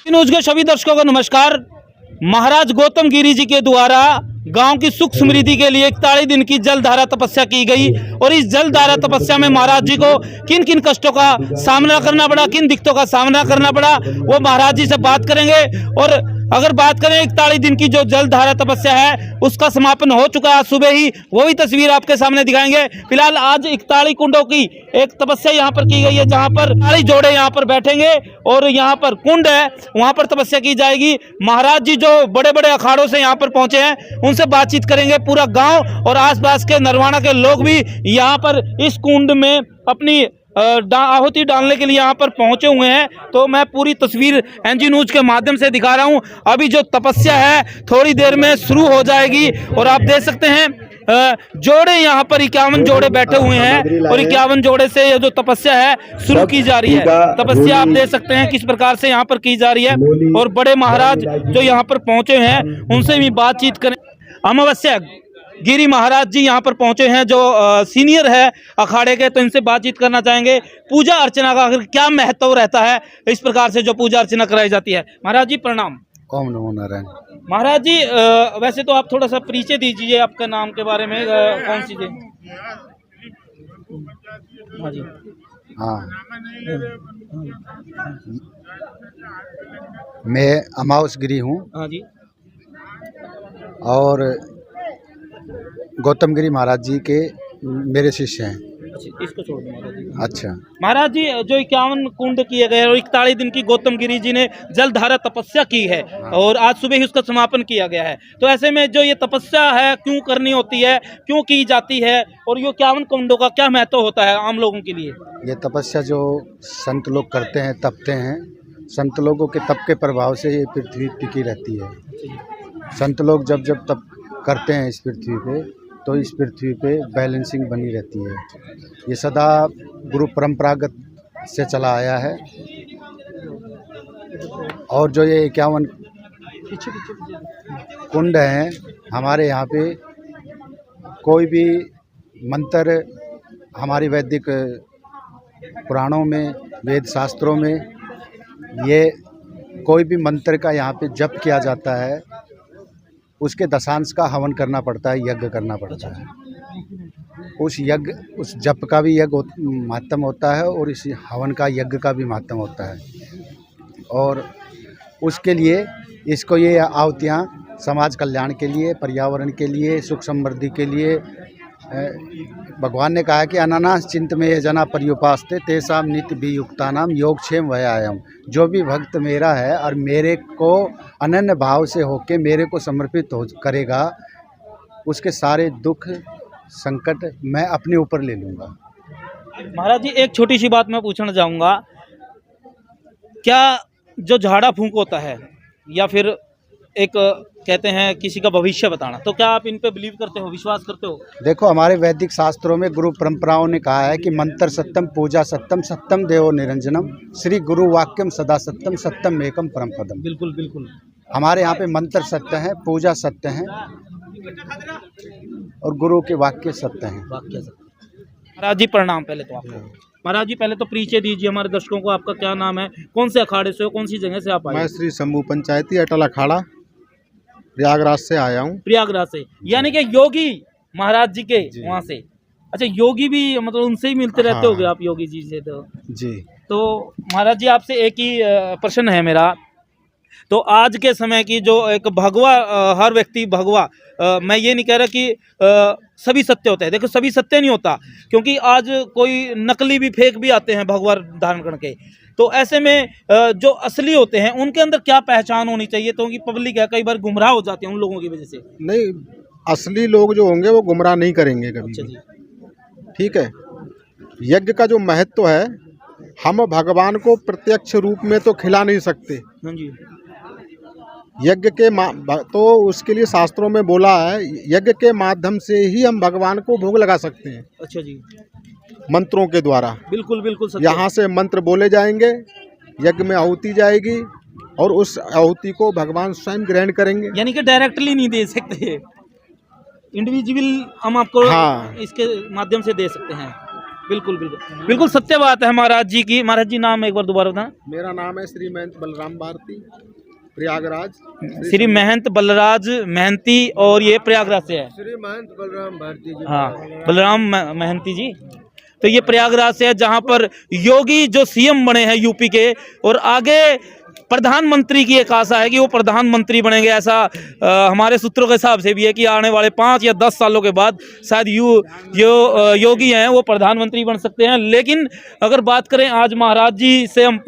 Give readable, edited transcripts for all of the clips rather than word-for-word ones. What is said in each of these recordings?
News के सभी दर्शकों को नमस्कार। महाराज गौतम गिरी जी के द्वारा गांव की सुख समृद्धि के लिए 41 दिन की जलधारा तपस्या की गई और इस जलधारा तपस्या में महाराज जी को किन किन कष्टों का सामना करना पड़ा, किन दिक्कतों का सामना करना पड़ा, वो महाराज जी से बात करेंगे। और अगर बात करें 41 दिन की जो जलधारा तपस्या है उसका समापन हो चुका है आज सुबह ही, वो भी तस्वीर आपके सामने दिखाएंगे। फिलहाल आज 41 कुंडों की एक तपस्या यहाँ पर की गई है, जहाँ पर 41 जोड़े यहाँ पर बैठेंगे और यहाँ पर कुंड है, वहाँ पर तपस्या की जाएगी। महाराज जी जो बड़े बड़े अखाड़ों से यहाँ पर पहुंचे हैं उनसे बातचीत करेंगे। पूरा गांव और आसपास के नरवाना के लोग भी यहाँ पर इस कुंड में अपनी आहुति डालने के लिए यहाँ पर पहुंचे हुए हैं। तो मैं पूरी तस्वीर एनजी न्यूज के माध्यम से दिखा रहा हूँ। अभी जो तपस्या है थोड़ी देर में शुरू हो जाएगी और आप देख सकते हैं जोड़े यहाँ पर 51 जोड़े बैठे हुए हैं और 51 जोड़े से ये जो तपस्या है शुरू की जा रही है। तपस्या आप देख सकते हैं किस प्रकार से यहाँ पर की जा रही है और बड़े महाराज जो यहाँ पर पहुंचे हैं उनसे भी बातचीत करें। अमावस्या गिरी महाराज जी यहाँ पर पहुंचे हैं जो सीनियर है अखाड़े के, तो इनसे बातचीत करना चाहेंगे। पूजा अर्चना का आखिर क्या महत्व रहता है इस प्रकार से जो पूजा अर्चना कराई जाती है। महाराज जी प्रणाम। ओम नमो नारायण। महाराज जी वैसे तो आप थोड़ा सा परिचय दीजिए आपका नाम के बारे में, कौन सी जी? हाँ जी। हाँ, मैं अमावस गिरी हूँ। हाँ जी। और गौतम गिरी महाराज जी के मेरे शिष्य हैं। इसको छोड़ दो महाराज जी। अच्छा महाराज जी जो 51 कुंड किए गए और 41 दिन की गौतम गिरी जी ने जलधारा तपस्या की है और आज सुबह ही उसका समापन किया गया है, तो ऐसे में जो ये तपस्या है क्यों करनी होती है, क्यों की जाती है और ये 51 कुंडों का क्या महत्व होता है आम लोगों के लिए? ये तपस्या जो संत लोग करते हैं, तपते हैं, संत लोगों के तप के प्रभाव से ये पृथ्वी टिकी रहती है। संत लोग जब जब तप करते हैं इस पृथ्वी पे तो इस पृथ्वी पे बैलेंसिंग बनी रहती है। ये सदा गुरु परंपरागत से चला आया है। और जो ये 51 कुंड हैं हमारे यहाँ पे, कोई भी मंत्र हमारी वैदिक पुराणों में, वेद शास्त्रों में, ये कोई भी मंत्र का यहाँ पे जप किया जाता है उसके दशांश का हवन करना पड़ता है, यज्ञ करना पड़ता है। उस यज्ञ, उस जप का भी यज्ञ महत्तम होता है और इस हवन का यज्ञ का भी महत्तम होता है। और उसके लिए इसको ये आहुतियाँ समाज कल्याण के लिए, पर्यावरण के लिए, सुख समृद्धि के लिए, भगवान ने कहा है कि अनानास चिंत में ये जना पर्युपास्ते तेसाम नित्य वियुक्ता नाम योगक्षेम व्यायाम। जो भी भक्त मेरा है और मेरे को अनन्य भाव से होके मेरे को समर्पित हो करेगा, उसके सारे दुख संकट मैं अपने ऊपर ले लूँगा। महाराज जी एक छोटी सी बात मैं पूछना चाहूँगा, क्या जो झाड़ा फूंक होता है या फिर एक कहते हैं किसी का भविष्य बताना, तो क्या आप इन पे बिलीव करते हो, विश्वास करते हो? देखो हमारे वैदिक शास्त्रों में गुरु परंपराओं ने कहा है कि मंत्र सत्यम, पूजा सत्यम, सत्यम देवो निरंजनम, श्री गुरु वाक्यम सदा सत्यम, सत्यम एकम परम पदम। बिल्कुल बिल्कुल। हमारे हमारे यहाँ पे मंत्र सत्य है, पूजा सत्य है और गुरु के वाक्य सत्य हैं। वाक्य सत्य। महाराज जी प्रणाम। पहले तो आपको महाराज जी पहले तो परिचय दीजिए हमारे दर्शकों को, आपका क्या नाम है, कौन से अखाड़े से हो, कौन सी जगह से आप आए? मैं श्री शंभू पंचायती अटल अखाड़ा प्रयागराज से आया हूँ। प्रयागराज से, यानी कि योगी महाराज जी के वहाँ से। अच्छा, योगी भी मतलब उनसे ही मिलते रहते होगे आप योगी जी से? तो महाराज जी आपसे एक ही प्रश्न है मेरा, तो आज के समय की जो एक भगवा, हर व्यक्ति भगवा, मैं ये नहीं कह रहा कि सभी सत्य होते हैं, देखो सभी सत्य नहीं होता, क्योंकि आज कोई नकली भी फेक भी आते हैं भगवा धारण करके। तो ऐसे में जो असली होते हैं उनके अंदर क्या पहचान होनी चाहिए? तो उनकी पब्लिक है कई बार गुमराह हो जाती है उन लोगों की वजह से। नहीं, असली लोग जो होंगे वो गुमराह नहीं करेंगे कभी। अच्छा जी। ठीक है। यज्ञ का जो महत्व है, हम भगवान को प्रत्यक्ष रूप में तो खिला नहीं सकते। हाँ जी। यज्ञ के तो उसके लिए शास्त्रों में बोला है, यज्ञ के माध्यम से ही हम भगवान को भोग लगा सकते हैं। अच्छा जी। मंत्रों के द्वारा। बिल्कुल बिल्कुल सत्य। यहाँ से मंत्र बोले जाएंगे, यज्ञ में आहुति जाएगी और उस आहुति को भगवान स्वयं ग्रहण करेंगे। यानी कि डायरेक्टली नहीं दे सकते, इंडिविजुअल हम आपको इसके माध्यम से दे सकते हैं। बिल्कुल बिल्कुल बिल्कुल सत्य बात है महाराज जी की। महाराज जी नाम एक बार दोबारा बताना। मेरा नाम है श्री महंत बलराम भारती, प्रयागराज। श्री महंत बलराज महंती, और ये प्रयागराज से है। श्री महंत बलराम भारती जी। हाँ, बलराम महंती जी। तो ये प्रयागराज से है, जहां पर योगी जो सीएम बने हैं यूपी के, और आगे प्रधानमंत्री की एक आशा है कि वो प्रधानमंत्री बनेंगे। ऐसा हमारे सूत्रों के हिसाब से भी है कि आने वाले 5 या 10 सालों के बाद शायद योगी हैं वो प्रधानमंत्री बन सकते हैं। लेकिन अगर बात करें, आज महाराज जी से हम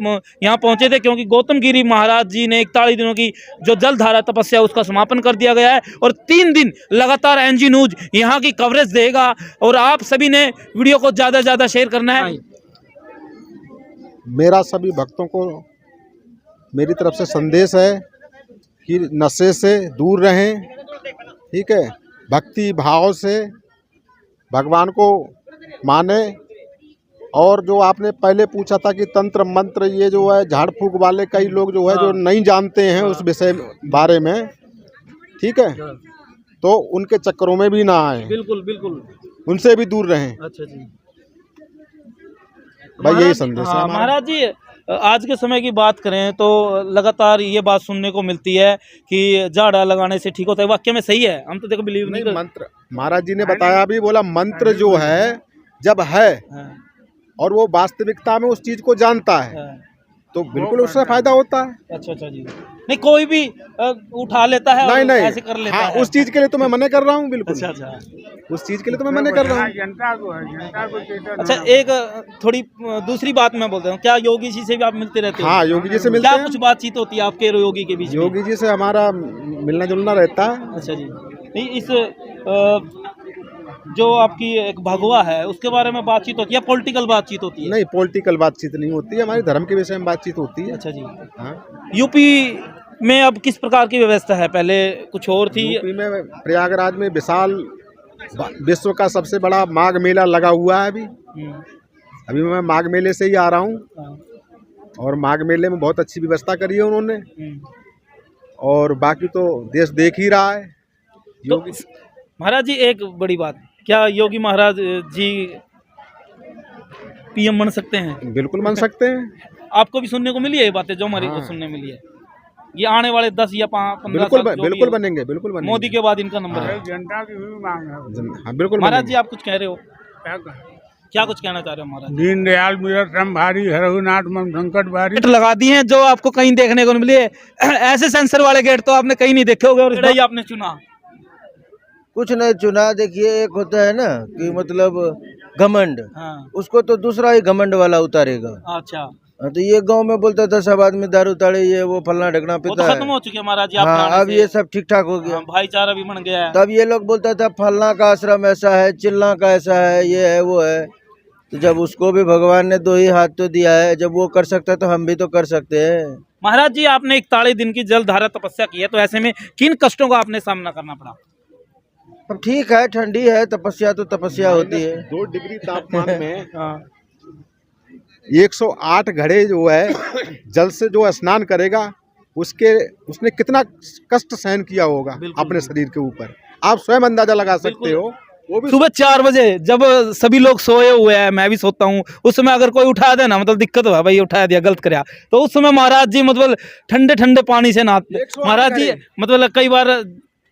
यहाँ पहुंचे थे क्योंकि गौतम गिरी महाराज जी ने 41 दिनों की जो जलधारा तपस्या उसका समापन कर दिया गया है, और 3 दिन लगातार एनजी न्यूज यहाँ की कवरेज देगा। और आप सभी ने वीडियो को ज़्यादा से ज़्यादा शेयर करना है। मेरा सभी भक्तों को मेरी तरफ से संदेश है कि नशे से दूर रहें, ठीक है, भक्ति भाव से भगवान को माने। और जो आपने पहले पूछा था कि तंत्र मंत्र, ये जो है झाड़ फूक वाले कई लोग जो है जो नहीं जानते हैं उस विषय बारे में, ठीक है, तो उनके चक्करों में भी ना आए, बिल्कुल बिल्कुल, उनसे भी दूर रहें। अच्छा जी, भाई यही संदेश है हमारा। महाराज जी आज के समय की बात करें तो लगातार ये बात सुनने को मिलती है कि झाड़ा लगाने से ठीक होता है। वाक्य में सही है? हम तो देखो बिलीव नहीं करते। मंत्र महाराज जी ने बताया भी, बोला मंत्र जो है जब है और वो वास्तविकता में उस चीज को जानता है तो बिल्कुल उससे फायदा होता है। अच्छा अच्छा जी, नहीं कोई भी उठा लेता है और नहीं ऐसे कर लेता हाँ, है। उस चीज के लिए तो मैं मना कर रहा हूँ, बिल्कुल। अच्छा अच्छा, उस चीज के लिए तो मैं मना कर रहा हूँ। जनता को है, जनता को चेतन। अच्छा, एक थोड़ी दूसरी बात मैं बोलता हूँ, क्या योगी जी से भी आप मिलते रहते हो? हाँ, योगी जी से मिलते क्या हैं। कुछ बातचीत होती है आपके और योगी के बीच में? योगी जी से हमारा मिलना जुलना रहता है। अच्छा जी, नहीं इस जो आपकी एक भगवा है उसके बारे में बातचीत होती है, पॉलिटिकल बातचीत होती है? नहीं, पॉलिटिकल बातचीत नहीं होती है, हमारे धर्म के विषय में बातचीत होती है। अच्छा जी, हाँ। यूपी में अब किस प्रकार की व्यवस्था है? पहले कुछ और थी। यूपी में प्रयागराज में विशाल विश्व का सबसे बड़ा माघ मेला लगा हुआ है अभी मैं माघ मेले से ही आ रहा हूँ, और माघ मेले में बहुत अच्छी व्यवस्था करी है उन्होंने, और बाकी तो देश देख ही रहा है। तो महाराज जी एक बड़ी बात, क्या योगी महाराज जी पीएम बन सकते हैं? बिल्कुल बन सकते हैं। आपको भी सुनने को मिली है ये बातें जो हमारे को सुनने मिली है? ये आने वाले 10 या 15 बिल्कुल साल जो बिल्कुल भी बनेंगे, बिल्कुल बनेंगे। मोदी के बाद इनका नंबर है। जनता की भी मांग है। हाँ, बिल्कुल महाराज बनेंगे। जी आप कुछ कह रहे हो? क्या कहें? क्या कुछ कहना चाह रहे हो महाराज? दीनदयाल मिलत भारी, रघुनाथ मन संकट भारी। गेट लगा दिए हैं जो आपको कहीं देखने को नहीं मिले। ऐसे सेंसर वाले गेट तो आपने कहीं नहीं देखे होंगे, और इधर ही आपने चुना। कुछ नहीं चुना। देखिए, एक होता है ना कि मतलब घमंड, हाँ, उसको तो दूसरा ही घमंड वाला उतारेगा। अच्छा, तो ये गांव में बोलता था सब आदमी दारू ताड़े, ये वो फलना ढकना वो तो पीता खत्म है। हो चुके हैं महाराज जी आपके हाँ, आने अब से। ये सब ठीक ठाक हो गया। हाँ, भाईचारा भी बन गया है। तब ये लोग बोलता था फलना का आश्रम ऐसा है, चिल्ला का ऐसा है, ये है वो है। तो जब उसको भी भगवान ने 2 ही हाथ तो दिया है, जब वो कर सकता है तो हम भी तो कर सकते हैं। महाराज जी आपने 41 दिन की जलधारा तपस्या की है, तो ऐसे में किन कष्टों का आपने सामना करना पड़ा? अब ठीक है, ठंडी है, तपस्या तो तपस्या होती है। 2 डिग्री तापमान में हाँ, 108 घड़े जो है जल से जो स्नान करेगा उसने कितना कष्ट सहन किया होगा अपने शरीर के ऊपर, आप स्वयं अंदाजा लगा सकते हो। वो भी सुबह 4 बजे जब सभी लोग सोए हुए हैं, मैं भी सोता हूँ, उस समय अगर कोई उठा दे ना, मतलब दिक्कत हुआ भाई उठा दिया, गलत कराया, तो उस समय महाराज जी मतलब ठंडे ठंडे पानी से नहाते। 108 महाराज जी मतलब कई बार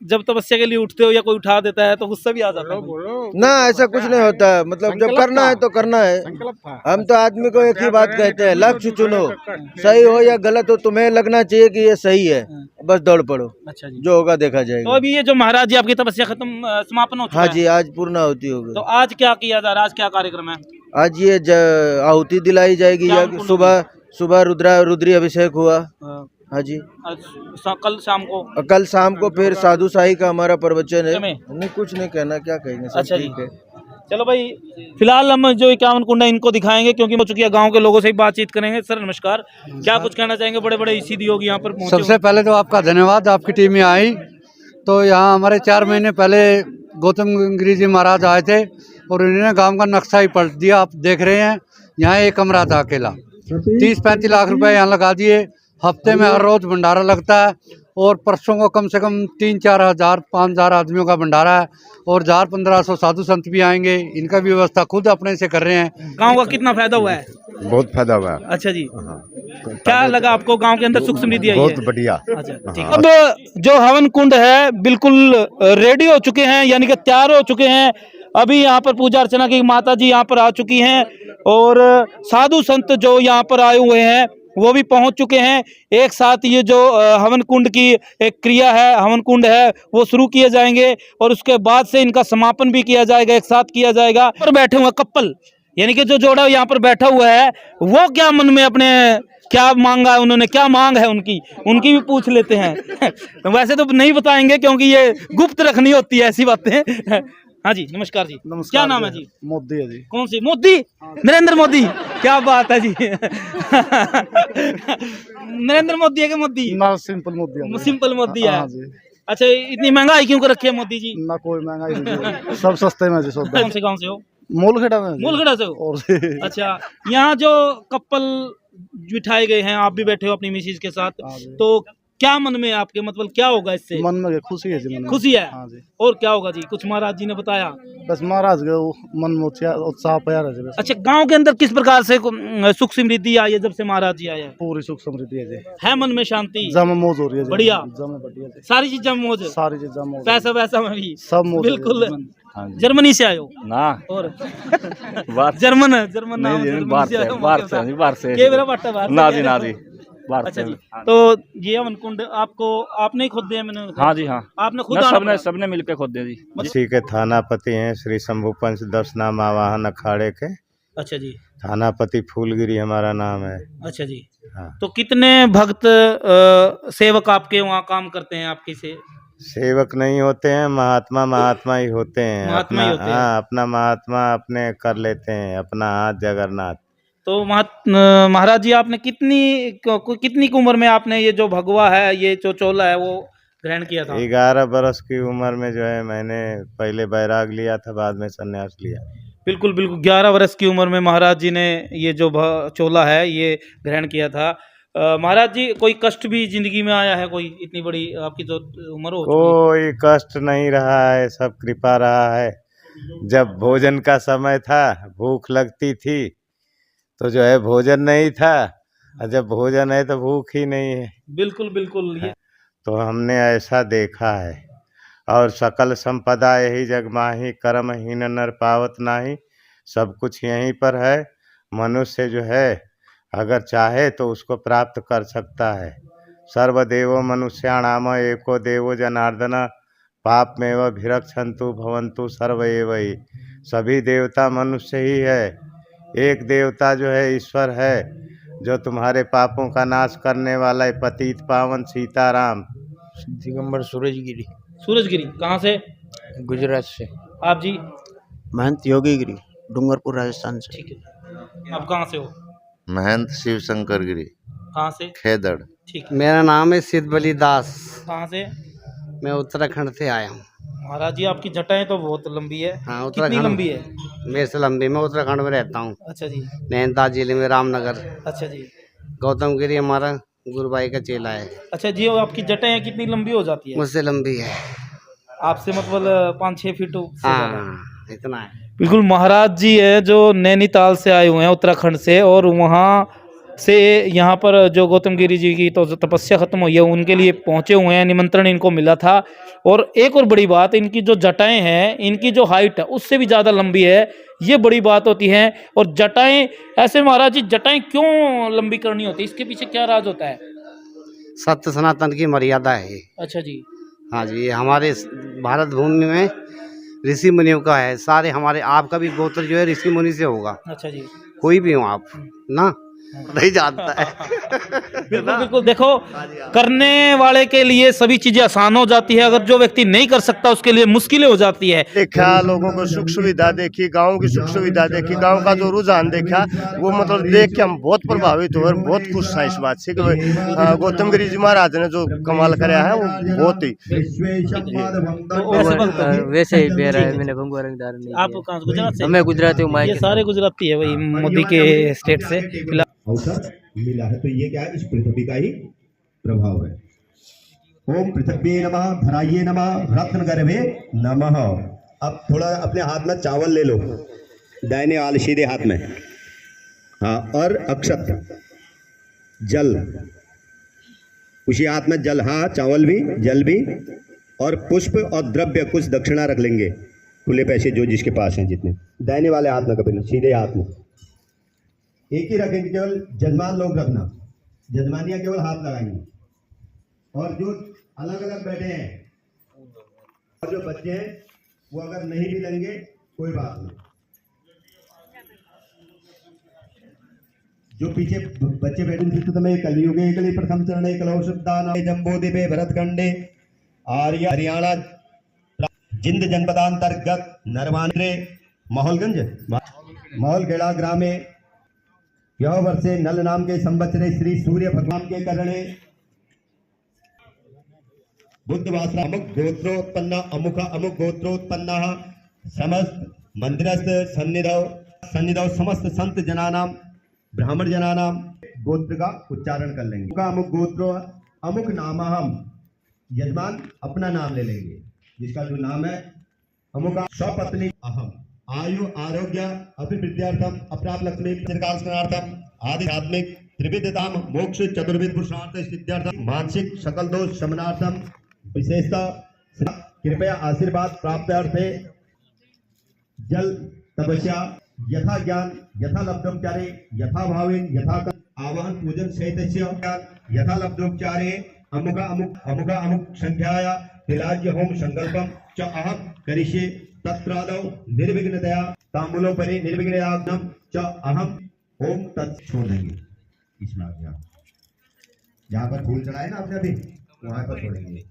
जब तपस्या के लिए उठते हो या कोई उठा देता है तो गुस्सा भी आ जाता है। ना, ऐसा कुछ नहीं होता है। मतलब जब करना है तो करना है। संकल्प था। हम तो आदमी को एक ही बात कहते हैं, लक्ष्य चुनो, सही हो या गलत हो, तुम्हें लगना चाहिए कि ये सही है, बस दौड़ पड़ो, अच्छा जी, जो होगा देखा तो जाएगा। अभी ये जो महाराज जी आपकी तपस्या खत्म समापन हो चुका हाँ है, जी, आज पूर्ण आहुति हो तो गई। आज क्या किया जा रहा है? आज क्या कार्यक्रम है? आज ये आहुति दिलाई जाएगी। क्या यज्ञ सुबह रुद्री अभिषेक हुआ। हाँ जी, कल शाम को। कल शाम को फिर साधु शाही का हमारा प्रवचन है। में? नहीं, कुछ नहीं कहना, क्या कहेंगे, सब अच्छा जी। ठीक है। चलो भाई, फिलहाल हम जो 51 कुंड है इनको दिखाएंगे क्योंकि हो चुकी है, गांव के लोगों से ही बातचीत करेंगे। सर नमस्कार, क्या कुछ कहना चाहेंगे? बड़े बड़े सीधी योग यहाँ पर पहुंचे सबसे पहले तो आपका धन्यवाद, आपकी टीम में आई। तो यहाँ हमारे 4 महीने पहले गौतम गिरी जी महाराज आए थे और उन्होंने गांव का नक्शा ही पलट दिया। आप देख रहे हैं, यहाँ एक कमरा था अकेला, 30-35 लाख रुपए यहाँ लगा दिए। हफ्ते में हर रोज भंडारा लगता है और परसों को कम से कम 3-4 हज़ार 5,000 आदमियों का भंडारा है और 1,000-1,500 साधु संत भी आएंगे। इनका भी व्यवस्था खुद अपने से कर रहे हैं। गांव का कितना फायदा हुआ है? बहुत फायदा हुआ। अच्छा जी, क्या लगा आपको गांव के अंदर सुख समृद्धि आई है? बहुत बढ़िया। अच्छा ठीक। अब जो हवन कुंड है बिल्कुल रेडी हो चुके हैं, यानी कि तैयार हो चुके हैं। अभी यहाँ पर पूजा अर्चना की माता जी यहाँ पर आ चुकी हैं और साधु संत जो यहाँ पर आए हुए हैं वो भी पहुंच चुके हैं। एक साथ ये जो हवन कुंड की एक क्रिया है, हवन कुंड है, वो शुरू किए जाएंगे और उसके बाद से इनका समापन भी किया जाएगा, एक साथ किया जाएगा। और बैठे हुए कपल, यानी कि जो जोड़ा यहाँ पर बैठा हुआ है वो क्या मन में अपने क्या मांगा है, उन्होंने क्या मांग है उनकी भी पूछ लेते हैं। वैसे तो नहीं बताएंगे क्योंकि ये गुप्त रखनी होती है ऐसी बातें। हाँ जी, नमस्कार जी। नमस्कार। क्या नाम है जी? मोदी है जी। कौन सी मोदी? नरेंद्र मोदी। क्या बात है जी। नरेंद्र मोदी है कि मोदी? ना सिंपल मोदी है। सिंपल मोदी है। हाँ जी। अच्छा, इतनी महंगाई क्यों कर रखी है मोदी जी? ना कोई महंगाई नहीं, सब सस्ते में जी सौदा। कौन से गाँव से हो? मूलखेड़ा में जी। मूलगढ़ से हो? और अच्छा, यहाँ जो कपल बिठाए गए हैं, आप भी बैठे हो अपनी मिसेज के साथ, हाँ जी। तो क्या मन में आपके, मतलब क्या होगा इससे? मन में खुशी है जी, मन में खुशी है। हाँ जी। और क्या होगा जी? कुछ महाराज जी ने बताया? बस महाराज के वो मन में उत्साह प्यार है जी। बस अच्छा, गांव के अंदर किस प्रकार से सुख समृद्धि आई है जब से महाराज जी आए हैं? पूरी सुख समृद्धि है जी। है मन में शांति? जम मौज हो रही है जी। बढ़िया। जम बढ़िया जी। सारी चीजें मौज, सारी चीज जम मौज। पैसा वैसा में भी सब मौज है जी। बिल्कुल। जर्मनी से आए हो? ना और बात जर्मन नाम नहीं, जर्मनी बाहर से आए हो? बाहर से के मेरा बाटा बाहर से ना गए जी, थे? ना जी, बाहर अच्छा से। जी, तो ये हवन कुंड आपने ही खुद दिया? मैंने हाँ जी, हाँ, आपने खुद ना, आना सबने मिलकर खोद दिया जी। इसी के थानापति हैं श्री शंभु पंच दर्शनाम आवाहन अखाड़े के। अच्छा जी। थानापति फूलगिरी हमारा नाम है। अच्छा जी। हाँ। तो कितने भक्त सेवक आपके वहाँ काम करते हैं आपके से? सेवक नहीं होते हैं, महात्मा ही होते हैं। महात्मा ही होते हैं। हाँ, अपना महात्मा अपने कर लेते हैं, अपना हाथ जगन्नाथ। तो महाराज जी, आपने कितनी उम्र में आपने ये जो भगवा है, ये जो चोला है, वो ग्रहण किया था? 11 बरस की उम्र में जो है मैंने पहले बैराग लिया था, बाद में संन्यास लिया। बिल्कुल बिल्कुल, 11 वर्ष की उम्र में महाराज जी ने ये जो चोला है ये ग्रहण किया था। महाराज जी, कोई कष्ट भी जिंदगी में आया है? कोई इतनी बड़ी आपकी जो उम्र हो चुकी है? कोई कष्ट नहीं रहा है, सब कृपा रहा है। जब भोजन का समय था, भूख लगती थी तो जो है भोजन नहीं था, और जब भोजन है तो भूख ही नहीं है। बिल्कुल बिल्कुल। ये तो हमने ऐसा देखा है। और सकल संपदा यही जग माही, कर्महीन नर पावत नाही। सब कुछ यहीं पर है। मनुष्य जो है अगर चाहे तो उसको प्राप्त कर सकता है। सर्वदेवो मनुष्याणाम एको देवो जनार्दन, पाप में व भिरक्षन्तु भवन्तु सर्व एव ही। सभी देवता मनुष्य ही है। एक देवता जो है ईश्वर है, जो तुम्हारे पापों का नाश करने वाला है, पतित पावन सीताराम। दिगंबर सूरजगिरी, सूरजगिरी कहाँ से? गुजरात से। आप जी? महंत योगीगिरी, डूंगरपुर राजस्थान से। ठीक है। आप कहाँ से हो? महंत शिव शंकर गिरी, कहाँ से? खेदड़। ठीक है। मेरा नाम है सिद्धबली दास, कहाँ से? मैं उत्तराखंड से आया हूँ। महाराज जी, आपकी जटाएं तो बहुत लंबी है। हाँ, कितनी उत्तराखंड लंबी है? मेरे से लंबी, मैं उत्तराखंड में रहता हूँ, अच्छा जी। नैनीताल जिले में, रामनगर। अच्छा जी। गौतम गिरी हमारा गुरु भाई का चेला है। अच्छा जी, और आपकी जटाएं कितनी लंबी हो जाती है? मुझसे लंबी है। आपसे मतलब 5-6 फीट से ज़्यादा। हाँ, इतना है। बिल्कुल, महाराज जी है जो नैनीताल से आए हुए हैं, उत्तराखंड से, और वहाँ से यहाँ पर जो गौतम गिरी जी की तो तपस्या खत्म हुई है उनके लिए पहुँचे हुए हैं, निमंत्रण इनको मिला था। और एक और बड़ी बात, इनकी जो जटाएं हैं, इनकी जो हाइट है उससे भी ज़्यादा लंबी है, ये बड़ी बात होती है। और जटाएं ऐसे, महाराज जी जटाएं क्यों लंबी करनी होती है, इसके पीछे क्या राज होता है? सत्य सनातन की मर्यादा है। अच्छा जी। हाँ जी, ये हमारे भारत भूमि में ऋषि मुनियों का है। सारे हमारे, आपका भी गोत्र जो है ऋषि मुनि से होगा। अच्छा जी। कोई भी हो आप ना, नहीं जानता है। बिल्कुल बिल्कुल। देखो, करने वाले के लिए सभी चीजें आसान हो जाती है, अगर जो व्यक्ति नहीं कर सकता उसके लिए मुश्किलें हो जाती है। देखा, लोगों को सुख सुविधा देखी, गांव की सुख सुविधा देखी, गांव का जो रुझान देखा, वो मतलब देख के हम बहुत प्रभावित हुए और बहुत खुश हैं इस बात से कि गौतम गिरी जी महाराज ने जो कमाल कराया है वो बहुत ही। वैसे ही बेरा है, मैंने भंगुआ रंगदार नहीं। आप कहाँ से? गुजरात से? मैं गुजराती हूँ। ये सारे गुजराती है वही मोदी के स्टेट से। अवसर मिला है, तो ये क्या है, इस पृथ्वी का ही प्रभाव है। ओम पृथ्वी नमः, धराये नमः, रत्न गर्भे नमः। अब थोड़ा अपने हाथ में चावल ले लो, दाहिने वाले सीधे हाथ में, हाँ, और अक्षत जल, उसी हाथ में जल, हाँ, चावल भी, जल भी, और पुष्प और द्रव्य कुछ दक्षिणा रख लेंगे, खुले पैसे जो जिसके पास हैं जितने, दाहिने वाले हाथ में, कभी सीधे हाथ में एक ही रखेंगे, केवल जजमान लोग रखना, जजमानियां केवल हाथ लगाएंगे, और जो अलग अलग बैठे हैं और जो बच्चे हैं वो अगर नहीं भी लेंगे कोई बात नहीं, जो पीछे बच्चे बैठे तुम्हें कलियुगे कली प्रथम चरण कलौशदान जम्बोदीपे भरतखंडे आर्य हरियाणा जिंद जनपदांतर्गत नरवानरे माहौलगेड़ा ग्रामे यह वर्षे नल नाम के संवत्सरे श्री सूर्य भगवान के करणे बुद्धवासरा अमुक गोत्रोत्पन्न अमुक अमुक गोत्रोत्पन्न समस्त मंदिरस्थ सन्निधौ समस्त संत जनानाम ब्राह्मण जनानाम गोत्र का उच्चारण कर लेंगे। अमुक गोत्रो अमुक नाम, हम यजमान अपना नाम ले लेंगे, जिसका जो नाम है अमुक स्वपत्नी अहम आयु आरोग्य अभिवृद्ध्यर्थम अप्राप्त लक्ष्मी दीर्घायुष्मार्थम आध्यात्मिक त्रिविधताम मोक्ष चतुर्विध पुरुषार्थ सिद्ध्यर्थम मानसिक सकल दोष शमनार्थम विशेषतः कृपया आशीर्वाद प्राप्त अर्थे जल तपस्या यथा ज्ञान यथा लब्धोपचारे यथा भावेन यथा आवाहन पूजन सहित यथा लब्धोपचारे अमुक अमुक अमुक अमुक संख्याया तिलाज्य होम संकल्पम च अहम करिष्ये तत्रादौ निर्विघ्नतया तांबूलोपरि निर्विघ्नयाग्नम च अहम ओम तत् छोड़ देंगे। इसमें जहाँ पर फूल चढ़ाए ना आपने अभी वहां पर छोड़ेंगे।